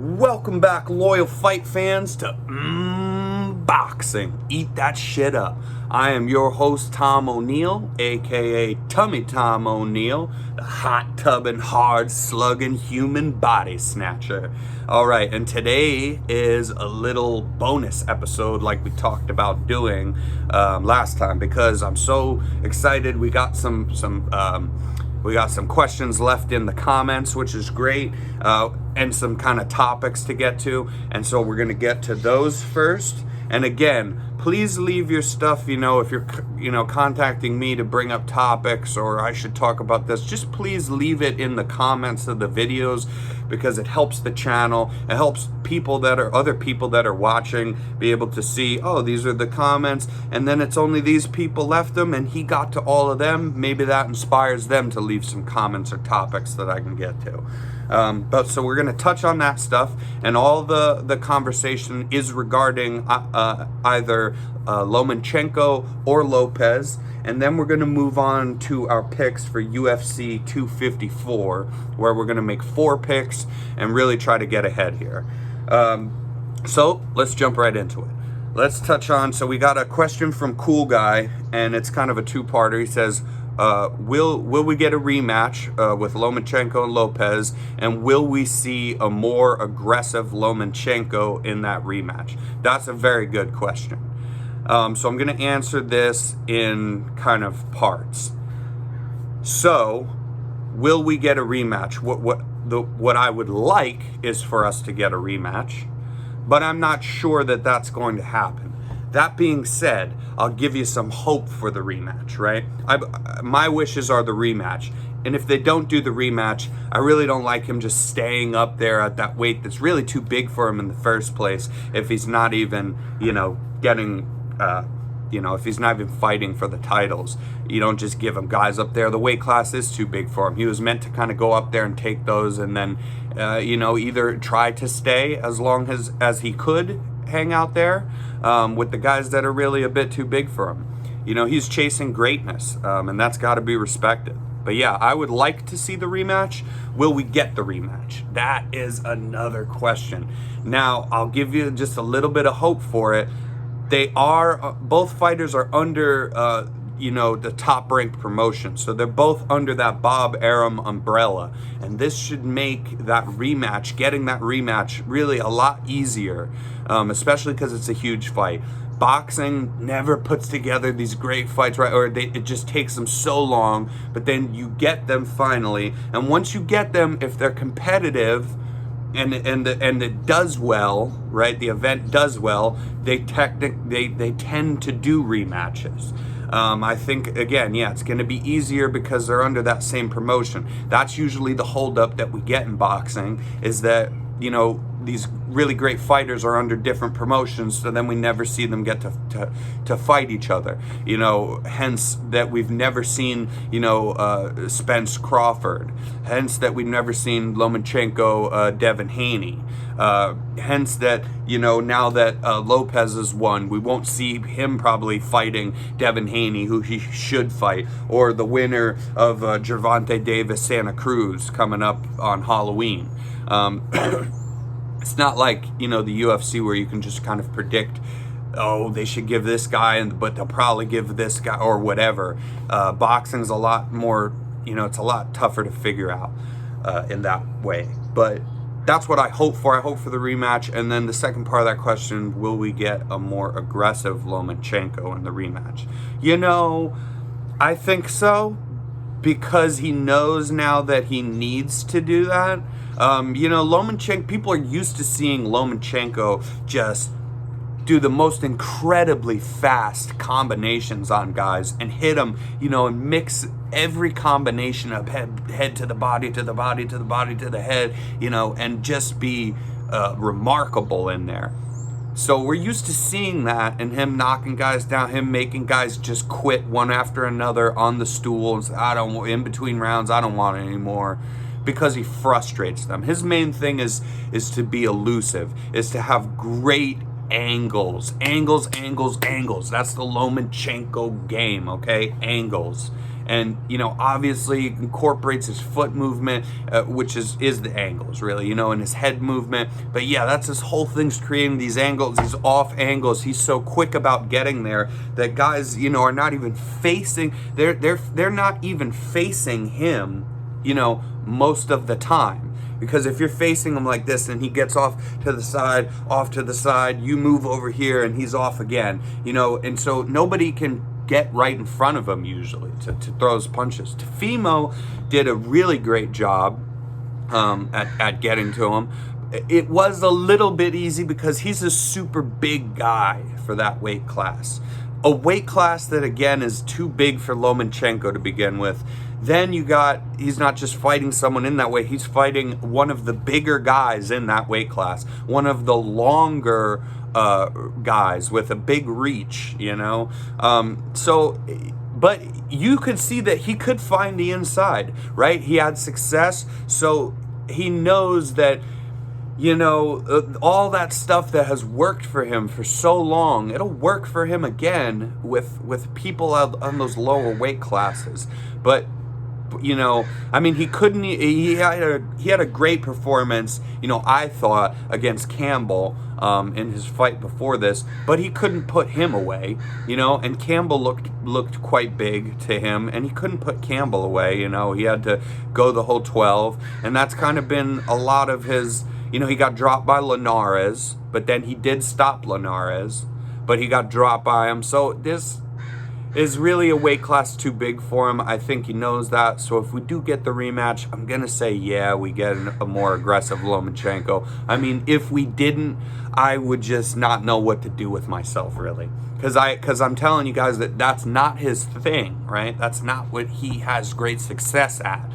Welcome back, loyal fight fans, to Boxing. Eat that shit up. I am your host, Tom O'Neill, aka Tummy Tom O'Neill, the hot tubbing, hard slugging human body snatcher. Alright, and today is a little bonus episode like we talked about doing last time, because I'm so excited. We got some questions left in the comments, which is great, and some kind of topics to get to. And so we're going to get to those first. And again, please leave your stuff, if you're, contacting me to bring up topics or I should talk about this, just please leave it in the comments of the videos, because it helps the channel. It helps other people that are watching be able to see, oh, these are the comments, and then it's only these people left them and he got to all of them. Maybe that inspires them to leave some comments or topics that I can get to. So we're going to touch on that stuff, and all the conversation is regarding either Manchenko or Lopez, and then we're going to move on to our picks for UFC 254, where we're going to make 4 picks and really try to get ahead here. So let's jump right into it. Let's touch on, so we got a question from Cool Guy, and it's kind of a two-parter. He says, will we get a rematch with Lomachenko and Lopez, and will we see a more aggressive Lomachenko in that rematch? That's a very good question. So I'm going to answer this in kind of parts. So, will we get a rematch? What I would like is for us to get a rematch, but I'm not sure that that's going to happen. That being said, I'll give you some hope for the rematch, right? My wishes are the rematch. And if they don't do the rematch, I really don't like him just staying up there at that weight that's really too big for him in the first place, if he's not even, getting, if he's not even fighting for the titles. You don't just give him guys up there. The weight class is too big for him. He was meant to kind of go up there and take those, and then, either try to stay as long as he could hang out there with the guys that are really a bit too big for him. He's chasing greatness, and that's got to be respected. But yeah, I would like to see the rematch. Will we get the rematch? That is another question. Now, I'll give you just a little bit of hope for it. Both fighters are under, the top-ranked promotion. So they're both under that Bob Arum umbrella. And this should make that rematch, getting that rematch, really a lot easier, especially because it's a huge fight. Boxing never puts together these great fights, right? Or it just takes them so long, but then you get them finally. And once you get them, if they're competitive, and it does well, right? The event does well. They tend to do rematches. I think, again, it's going to be easier because they're under that same promotion. That's usually the holdup that we get in boxing, is that, these really great fighters are under different promotions, so then we never see them get to fight each other. Hence that we've never seen, Spence Crawford. Hence that we've never seen Lomachenko, Devin Haney. Hence that, now that Lopez has won, we won't see him probably fighting Devin Haney, who he should fight, or the winner of Gervonta Davis Santa Cruz coming up on Halloween. It's not like, the UFC, where you can just kind of predict, oh, they should give this guy, but they'll probably give this guy, or whatever. Boxing's a lot more, it's a lot tougher to figure out in that way. But that's what I hope for. I hope for the rematch. And then the second part of that question, will we get a more aggressive Lomachenko in the rematch? I think so, because he knows now that he needs to do that. Lomachenko, people are used to seeing Lomachenko just do the most incredibly fast combinations on guys and hit them, and mix every combination of head to the body, to the body, to the body, to the head, and just be remarkable in there. So we're used to seeing that, and him knocking guys down, him making guys just quit one after another on the stools. In between rounds, I don't want it anymore, because he frustrates them. His main thing is to be elusive, is to have great angles. That's the Lomachenko game, okay? Angles. and obviously incorporates his foot movement, which is the angles really, and his head movement. But yeah, that's his whole thing's creating these angles, these off angles. He's so quick about getting there that guys, are not even facing. They're not even facing him, most of the time. Because if you're facing him like this and he gets off to the side, you move over here and he's off again, and so nobody can get right in front of him usually to throw his punches. Teofimo did a really great job at getting to him. It was a little bit easy because he's a super big guy for that weight class. A weight class that, again, is too big for Lomachenko to begin with. Then he's not just fighting someone in that weight, he's fighting one of the bigger guys in that weight class, one of the longer guys with a big reach, but you could see that he could find the inside, right? He had success, so he knows that, all that stuff that has worked for him for so long, it'll work for him again with people on those lower weight classes. But he couldn't. He had a great performance, I thought, against Campbell in his fight before this, but he couldn't put him away, and Campbell looked quite big to him, and he couldn't put Campbell away. He had to go the whole 12, and that's kind of been a lot of his. He got dropped by Linares, but then he did stop Linares, but he got dropped by him. So this is really a weight class too big for him. I think he knows that. So if we do get the rematch, I'm going to say, yeah, we get a more aggressive Lomachenko. I mean, if we didn't, I would just not know what to do with myself, really. Because I'm telling you guys that that's not his thing, right? That's not what he has great success at.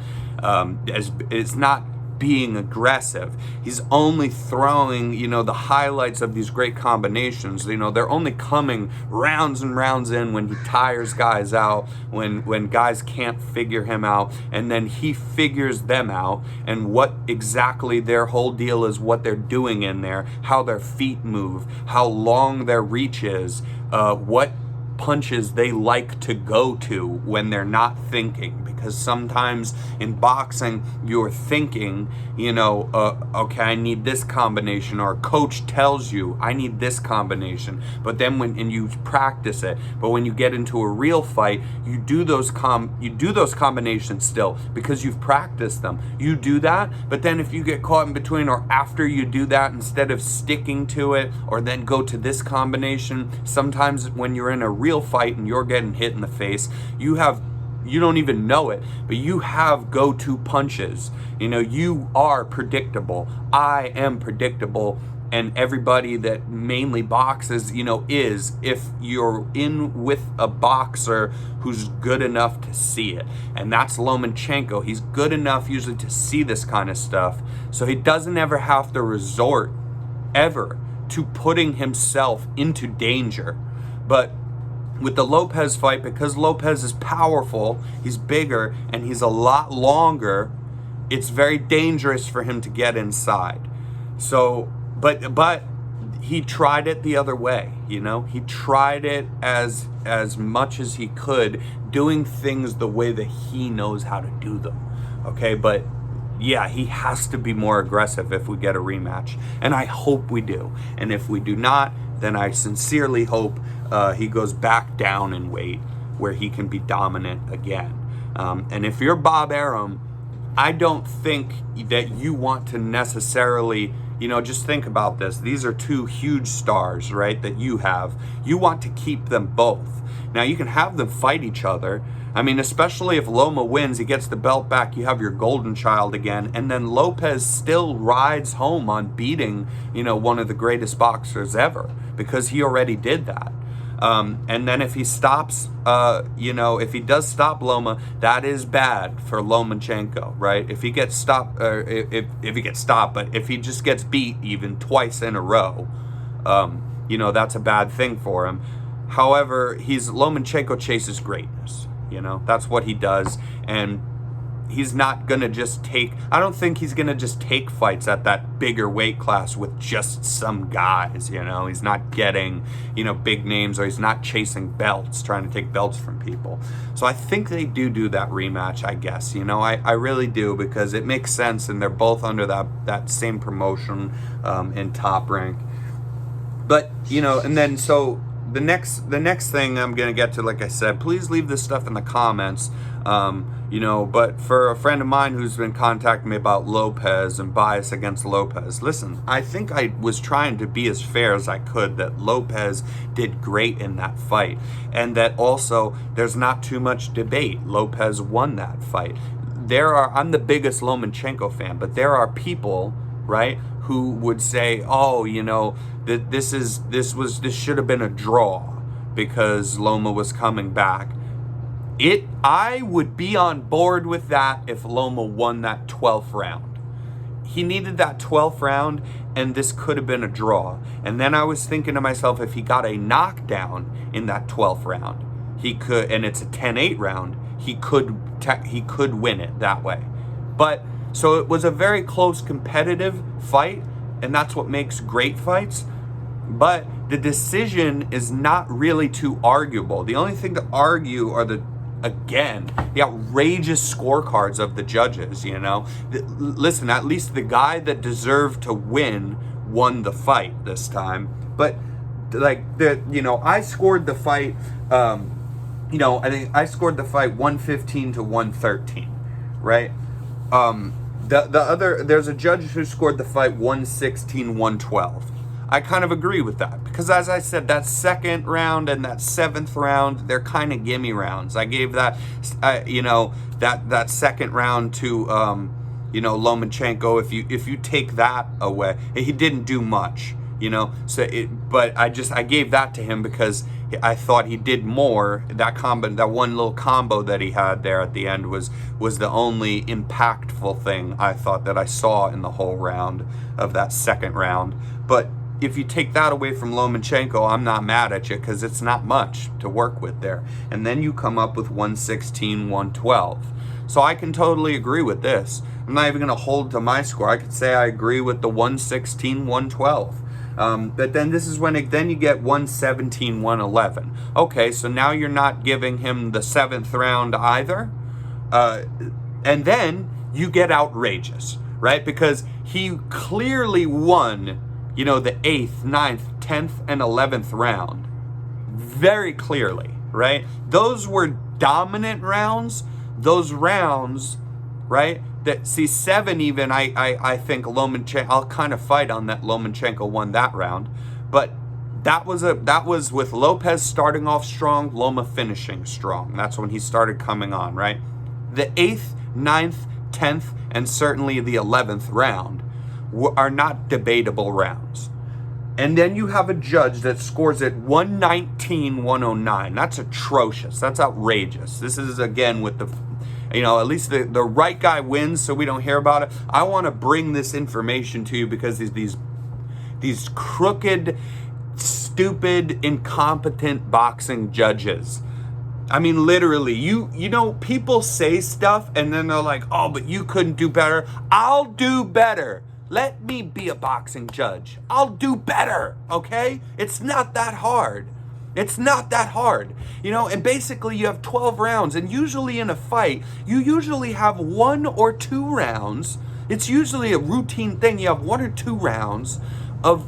It's not being aggressive. He's only throwing, the highlights of these great combinations. They're only coming rounds and rounds in when he tires guys out, when guys can't figure him out, and then he figures them out, and what exactly their whole deal is, what they're doing in there, how their feet move, how long their reach is, what punches they like to go to when they're not thinking. Because sometimes in boxing you're thinking, okay, I need this combination, or a coach tells you I need this combination, but then and you practice it, but when you get into a real fight, you do those combinations still because you've practiced them. You do that, but then if you get caught in between, or after you do that, instead of sticking to it or then go to this combination, sometimes when you're in a real fight and you're getting hit in the face, you don't even know it, but you have go-to punches. You are predictable. I am predictable, and everybody that mainly boxes, is, if you're in with a boxer who's good enough to see it. And that's Lomachenko. He's good enough usually to see this kind of stuff, so he doesn't ever have to resort ever to putting himself into danger. But with the Lopez fight, because Lopez is powerful, he's bigger, and he's a lot longer, it's very dangerous for him to get inside. So, but he tried it the other way, He tried it as much as he could, doing things the way that he knows how to do them, okay? But yeah, he has to be more aggressive if we get a rematch, and I hope we do. And if we do not, then I sincerely hope he goes back down in weight where he can be dominant again. And if you're Bob Arum, I don't think that you want to necessarily, just think about this. These are two huge stars, right, that you have. You want to keep them both. Now, you can have them fight each other. I mean, especially if Loma wins, he gets the belt back, you have your golden child again, and then Lopez still rides home on beating, one of the greatest boxers ever, because he already did that. And then if he stops, if he does stop Loma, that is bad for Lomachenko, right? If he gets stopped, if he gets stopped, but if he just gets beat even twice in a row, that's a bad thing for him. However, Lomachenko chases greatness. That's what he does, and he's not gonna just take, I don't think he's gonna just take fights at that bigger weight class with just some guys, you know. He's not getting, you know, big names, or he's not chasing belts, trying to take belts from people. So I think they do that rematch, I guess, you know. I really do, because it makes sense, and they're both under that same promotion in Top Rank. But, you know, and then so the next thing I'm gonna get to, like I said, please leave this stuff in the comments. You know, but for a friend of mine who's been contacting me about Lopez and bias against Lopez, listen, I think I was trying to be as fair as I could, that Lopez did great in that fight, and that also there's not too much debate. Lopez won that fight. I'm the biggest Lomachenko fan, but there are people, right, who would say, oh, you know, that this should have been a draw because Loma was coming back. I would be on board with that if Loma won that 12th round. He needed that 12th round, and this could have been a draw. And then I was thinking to myself, if he got a knockdown in that 12th round, he could, and it's a 10-8 round, he could win it that way. But so it was a very close, competitive fight, and that's what makes great fights. But the decision is not really too arguable. The only thing to argue are the outrageous scorecards of the judges, you know. Listen, at least the guy that deserved to win won the fight this time. But, like, you know, I scored the fight, you know, I think I scored the fight 115 to 113, right? There's a judge who scored the fight 116, 112. I kind of agree with that, because as I said, that second round and that 7th round, they're kind of gimme rounds. I gave that, you know, that second round to, you know, Lomachenko. If you take that away, he didn't do much, you know. But I gave that to him because I thought he did more. That one little combo that he had there at the end was the only impactful thing I thought that I saw in the whole round of that second round. But if you take that away from Lomachenko, I'm not mad at you, because it's not much to work with there. And then you come up with 116, 112. So I can totally agree with this. I'm not even going to hold to my score. I could say I agree with the 116, 112. But then this is when then you get 117, 111. Okay, so now you're not giving him the 7th round either. And then you get outrageous, right? Because he clearly won, you know, the 8th, 9th, 10th, and 11th round. Very clearly, right? Those were dominant rounds. Those rounds, right? That, see, 7 even, I think Lomachenko, I'll kind of fight on that Lomachenko won that round. But that was with Lopez starting off strong, Loma finishing strong. That's when he started coming on, right? The 8th, 9th, 10th, and certainly the 11th round are not debatable rounds. And then you have a judge that scores it 119, 109. That's atrocious. That's outrageous. This is, again, with the, you know, at least the right guy wins, so we don't hear about it. I want to bring this information to you because these crooked, stupid, incompetent boxing judges. I mean, literally, you know, people say stuff and then they're like, oh, but you couldn't do better. I'll do better. Let me be a boxing judge. I'll do better, okay? It's not that hard. It's not that hard. You know, and basically you have 12 rounds, and usually in a fight, you usually have 1 or 2 rounds. It's usually a routine thing. You have 1 or 2 rounds of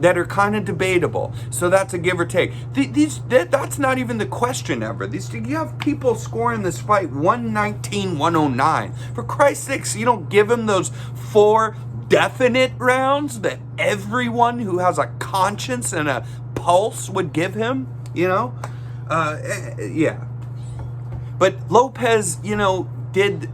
that are kind of debatable. So that's a give or take. That's not even the question ever. You have people scoring this fight 119, 109. For Christ's sakes, you don't give them those 4 definite rounds that everyone who has a conscience and a pulse would give him, you know? Yeah. But Lopez, you know, did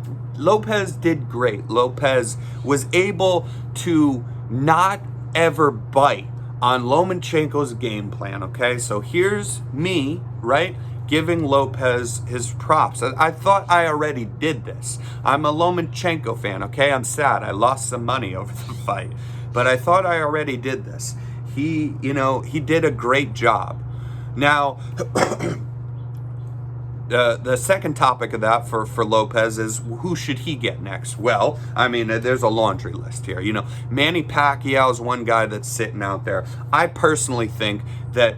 great. Lopez was able to not ever bite on Lomachenko's game plan, okay? So here's me, right, giving Lopez his props. I thought I already did this. I'm a Lomachenko fan, okay? I'm sad. I lost some money over the fight. But I thought I already did this. He did a great job. Now, the second topic of that for Lopez is who should he get next? Well, I mean, there's a laundry list here. Manny Pacquiao is one guy that's sitting out there. I personally think that,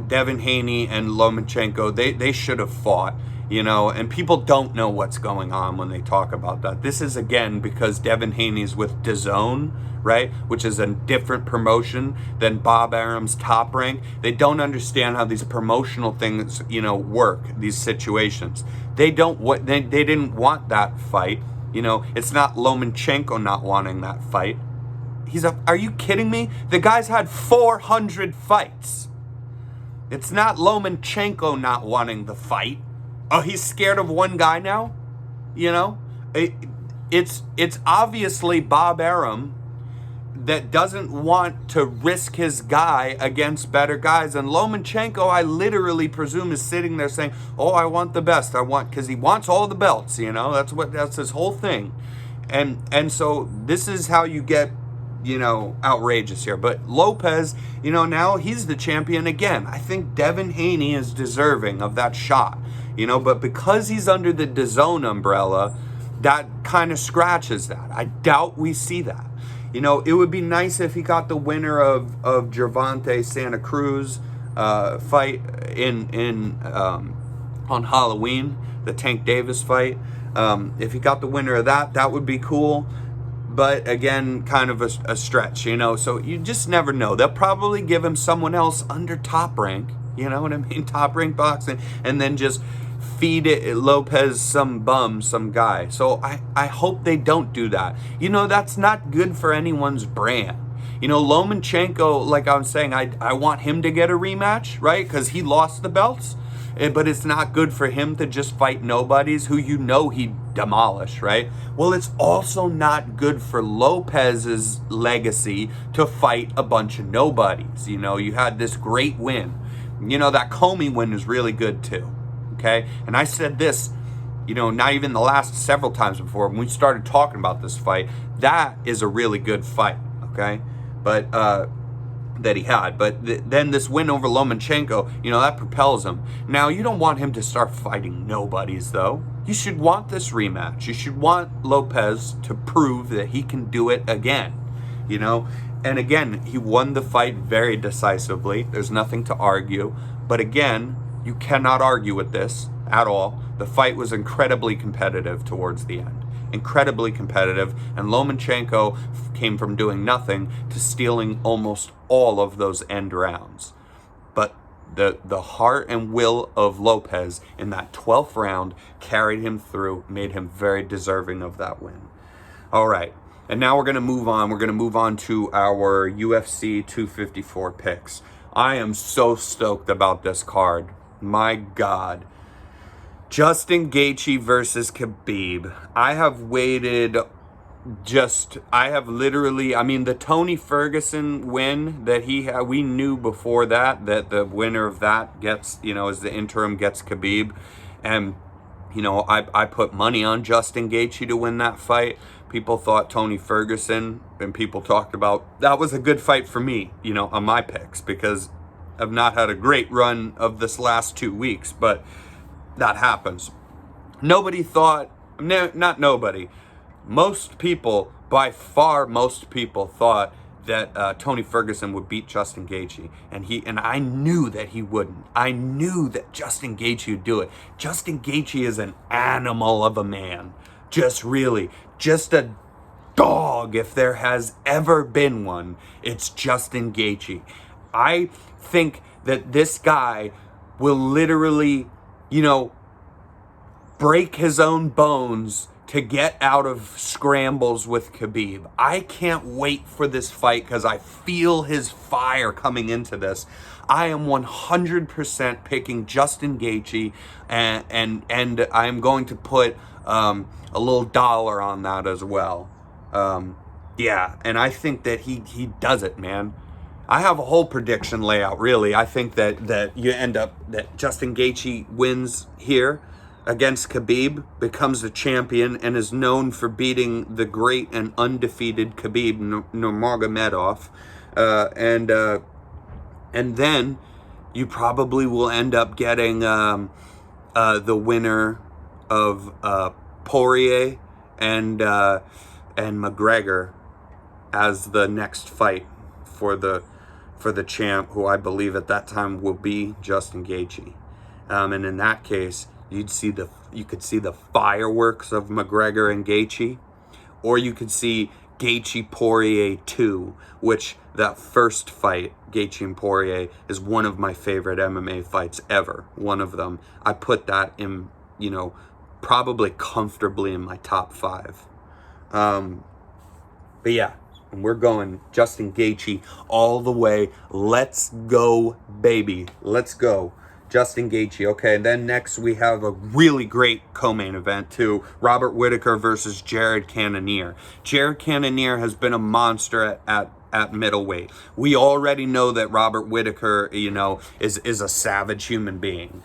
Devin Haney and Lomachenko, they should have fought. And people don't know what's going on when they talk about that. This is, again, because Devin Haney's with DAZN, right? Which is a different promotion than Bob Arum's Top Rank. They don't understand how these promotional things, work, these situations. They didn't want that fight. It's not Lomachenko not wanting that fight. Are you kidding me? The guy's had 400 fights. It's not Lomachenko not wanting the fight. Oh, he's scared of one guy now? It's obviously Bob Arum that doesn't want to risk his guy against better guys. And Lomachenko, I literally presume, is sitting there saying, oh, I want the best. Because he wants all the belts, that's his whole thing. And so this is how you get, outrageous here. But Lopez, now he's the champion again. I think Devin Haney is deserving of that shot. But because he's under the DAZN umbrella, that kind of scratches that. I doubt we see that. It would be nice if he got the winner of Gervonta Santa Cruz fight on Halloween, the Tank Davis fight. If he got the winner of that would be cool. But again, kind of a stretch, so you just never know. They'll probably give him someone else under Top Rank, Top Rank boxing, and then just feed Lopez some guy. So I hope they don't do that. That's not good for anyone's brand. Lomachenko, like I was saying, I want him to get a rematch, right? Because he lost the belts. But it's not good for him to just fight nobodies who he demolished, right? Well, it's also not good for Lopez's legacy to fight a bunch of nobodies. You had this great win. That Comey win is really good too, okay? And I said this, not even the last several times before, when we started talking about this fight, that is a really good fight, okay? But, that he had. But then this win over Lomachenko, that propels him. Now, you don't want him to start fighting nobodies, though. You should want this rematch. You should want Lopez to prove that he can do it again, And again, he won the fight very decisively. There's nothing to argue. But again, you cannot argue with this at all. The fight was incredibly competitive towards the end. Incredibly competitive, and Lomachenko came from doing nothing to stealing almost all of those end rounds. But the heart and will of Lopez in that 12th round carried him through, made him very deserving of that win. All right, and now we're going to move on. We're going to move on to our UFC 254 picks. I am so stoked about this card. My God. Justin Gaethje versus Khabib. I have literally, the Tony Ferguson win that he had, we knew before that the winner of that gets, as the interim gets Khabib. And, I put money on Justin Gaethje to win that fight. People thought Tony Ferguson, and people talked about, that was a good fight for me, on my picks, because I've not had a great run of this last 2 weeks, but that happens. Nobody thought, not nobody, most people, by far most people thought that Tony Ferguson would beat Justin Gaethje, and I knew that he wouldn't. I knew that Justin Gaethje would do it. Justin Gaethje is an animal of a man, just a dog. If there has ever been one, it's Justin Gaethje. I think that this guy will literally, break his own bones to get out of scrambles with Khabib. I can't wait for this fight because I feel his fire coming into this. I am 100% picking Justin Gaethje, and I'm going to put a little dollar on that as well. And I think that he does it, man. I have a whole prediction layout, really. I think that you end up, that Justin Gaethje wins here against Khabib, becomes the champion, and is known for beating the great and undefeated Khabib Nurmagomedov. And then you probably will end up getting the winner of Poirier and McGregor as the next fight for the champ, who I believe at that time will be Justin Gaethje. And in that case, you could see the fireworks of McGregor and Gaethje, or you could see Gaethje Poirier 2, which that first fight, Gaethje and Poirier, is one of my favorite MMA fights ever. One of them. I put that in, probably comfortably in my top 5. But yeah, we're going Justin Gaethje all the way. Let's go, baby. Let's go. Justin Gaethje. Okay, and then next we have a really great co-main event too. Robert Whittaker versus Jared Cannonier. Jared Cannonier has been a monster at middleweight. We already know that Robert Whittaker, is a savage human being.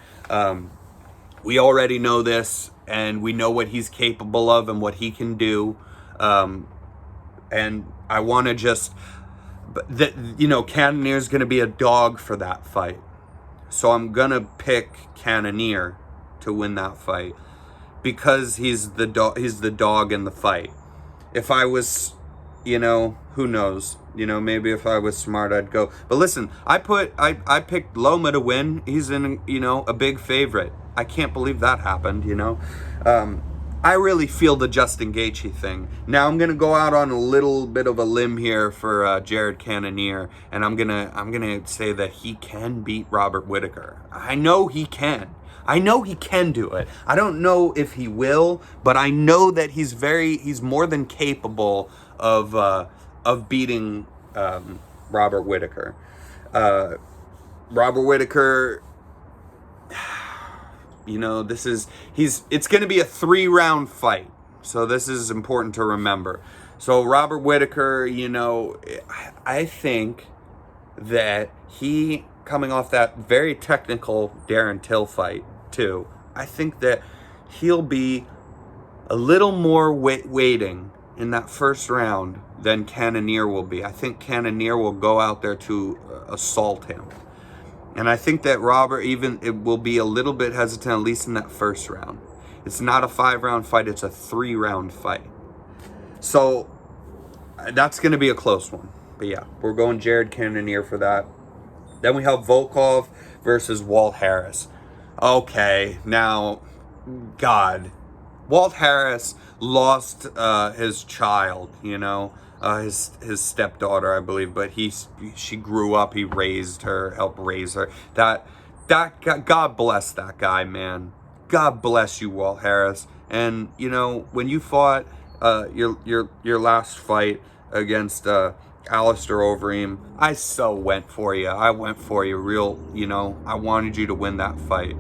We already know this, and we know what he's capable of and what he can do. And I want to just, Cannonier's going to be a dog for that fight. So I'm going to pick Cannonier to win that fight because he's the dog in the fight. If I was, who knows? Maybe if I was smart, I'd go. But listen, I picked Loma to win. He's in, a big favorite. I can't believe that happened, I really feel the Justin Gaethje thing. Now I'm gonna go out on a little bit of a limb here for Jared Cannonier, and I'm gonna say that he can beat Robert Whittaker. I know he can. I know he can do it. I don't know if he will, but I know that he's more than capable of beating Robert Whittaker. Robert Whittaker. It's going to be a 3-round fight. So this is important to remember. So Robert Whittaker, I think that he, coming off that very technical Darren Till fight too, I think that he'll be a little more waiting in that first round than Cannonier will be. I think Cannonier will go out there to assault him. And I think that Robert it will be a little bit hesitant, at least in that first round. It's not a 5-round fight, it's a 3-round fight. So that's going to be a close one. But yeah, we're going Jared Cannonier for that. Then we have Volkov versus Walt Harris. Okay, now, God. Walt Harris lost his child, his stepdaughter, I believe, but she grew up, he helped raise her. That God bless that guy, man. God bless you, Walt Harris. And when you fought your last fight against Alistair Overeem, I so went for you. I went for you I wanted you to win that fight.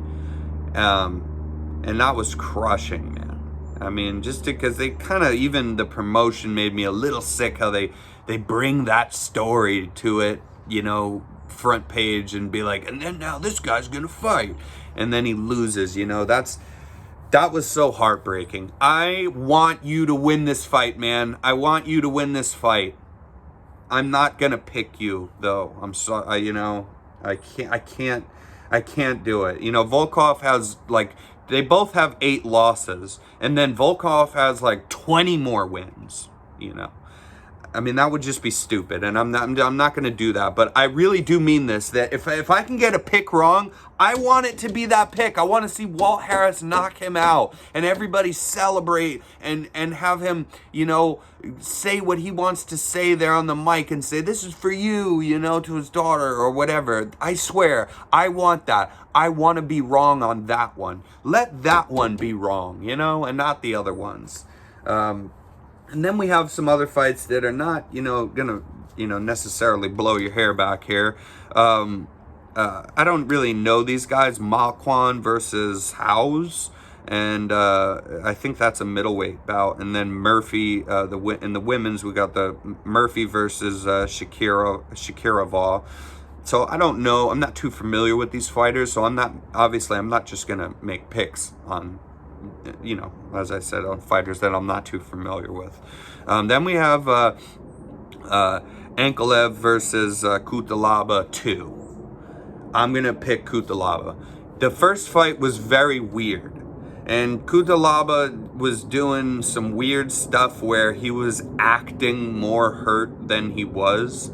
And that was crushing, man. I mean, just because they kind of, even the promotion made me a little sick how they bring that story to it, front page and be like, and then now this guy's going to fight. And then he loses, that was so heartbreaking. I want you to win this fight, man. I want you to win this fight. I'm not going to pick you, though. I'm sorry, I can't do it. Volkov has they both have 8 losses, and then Volkov has 20 more wins. I mean, that would just be stupid, and I'm not going to do that. But I really do mean this, that if I can get a pick wrong, I want it to be that pick. I want to see Walt Harris knock him out, and everybody celebrate and have him, say what he wants to say there on the mic and say, this is for you, to his daughter or whatever. I swear, I want that. I want to be wrong on that one. Let that one be wrong, and not the other ones. And then we have some other fights that are not, gonna, necessarily blow your hair back here. I don't really know these guys. Malquan versus House, and I think that's a middleweight bout. And then Murphy, in the women's, we got the Murphy versus Shakirova. So I don't know. I'm not too familiar with these fighters, so I'm not just gonna make picks on, as I said, on fighters that I'm not too familiar with. Then we have Ankalaev versus Kutalaba 2. I'm going to pick Kutalaba. the first fight was very weird. And Cutelaba was doing some weird stuff where he was acting more hurt than he was.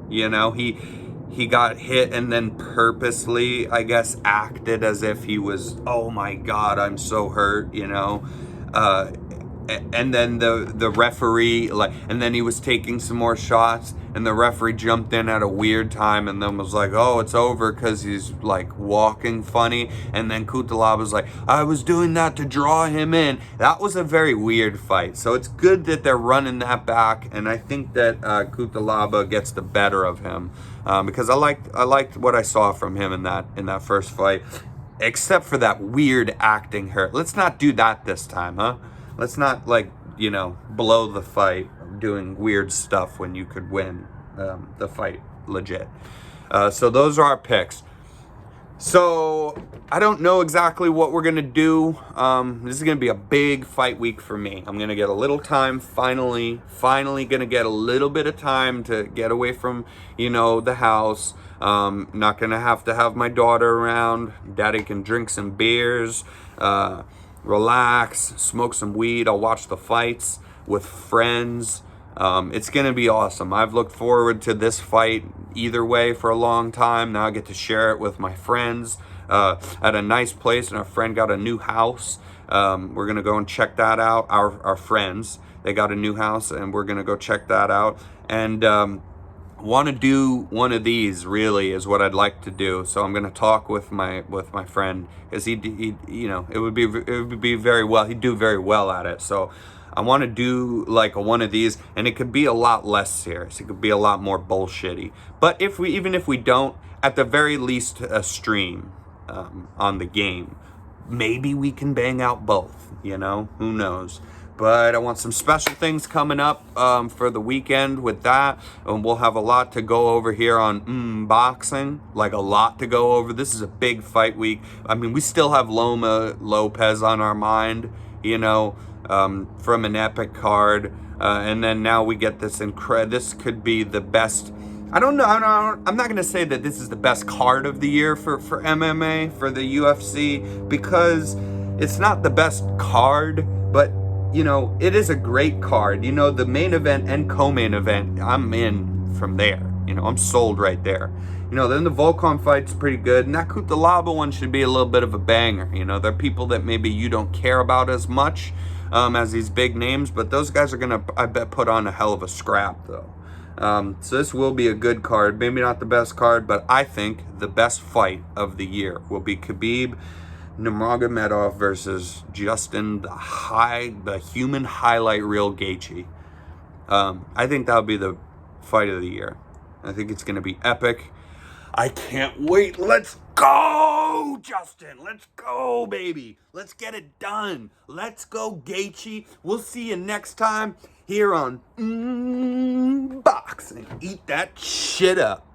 You know, he got hit and then purposely, I guess, acted as if he was, oh my God, I'm so hurt, you know. And then the referee, like, and then he was taking some more shots, and the referee jumped in at a weird time and then was like, oh, it's over because he's like walking funny. And then Cutelaba was like, I was doing that to draw him in. That was a very weird fight. So it's good that they're running that back, and I think that Cutelaba gets the better of him because I liked what I saw from him in that first fight, except for that weird acting hurt. Let's not do that this time, huh? Let's not, like, you know, blow the fight doing weird stuff when you could win the fight legit. So those are our picks. So I don't know exactly what we're going to do. This is going to be a big fight week for me. I'm going to get a little time, finally going to get a little bit of time to get away from, you know, the house. Not going to have my daughter around. Daddy can drink some beers. Relax, smoke some weed. I'll watch the fights with friends. It's going to be awesome. I've looked forward to this fight either way for a long time. Now I get to share it with my friends at a nice place, and our friend got a new house. We're going to go and check that out. Our friends, they got a new house, and we're going to go check that out. And want to do one of these, really, is what I'd like to do. So I'm going to talk with my friend, because he you know, it would be very well, he'd do very well at it. So I want to do like one of these, and it could be a lot less serious. It could be a lot more bullshitty. But even if we don't, at the very least, a stream on the game. Maybe we can bang out both, you know, who knows. But I want some special things coming up for the weekend with that. And we'll have a lot to go over here on boxing, like a lot to go over. This is a big fight week. I mean, we still have Loma Lopez on our mind, you know, from an epic card. And then now we get this this could be the best. I don't know. I'm not going to say that this is the best card of the year for MMA, for the UFC, because it's not the best card, but you know, it is a great card. You know, the main event and co-main event, I'm in from there. You know, I'm sold right there. You know, then the Volkov fight's pretty good. And that Cutelaba one should be a little bit of a banger. You know, there are people that maybe you don't care about as much as these big names. But those guys are going to, I bet, put on a hell of a scrap, though. So this will be a good card. Maybe not the best card, but I think the best fight of the year will be Khabib Nurmagomedov versus Justin, the human highlight reel Gaethje. I think that'll be the fight of the year. I think it's going to be epic. I can't wait. Let's go, Justin. Let's go, baby. Let's get it done. Let's go, Gaethje. We'll see you next time here on Boxing. Eat that shit up.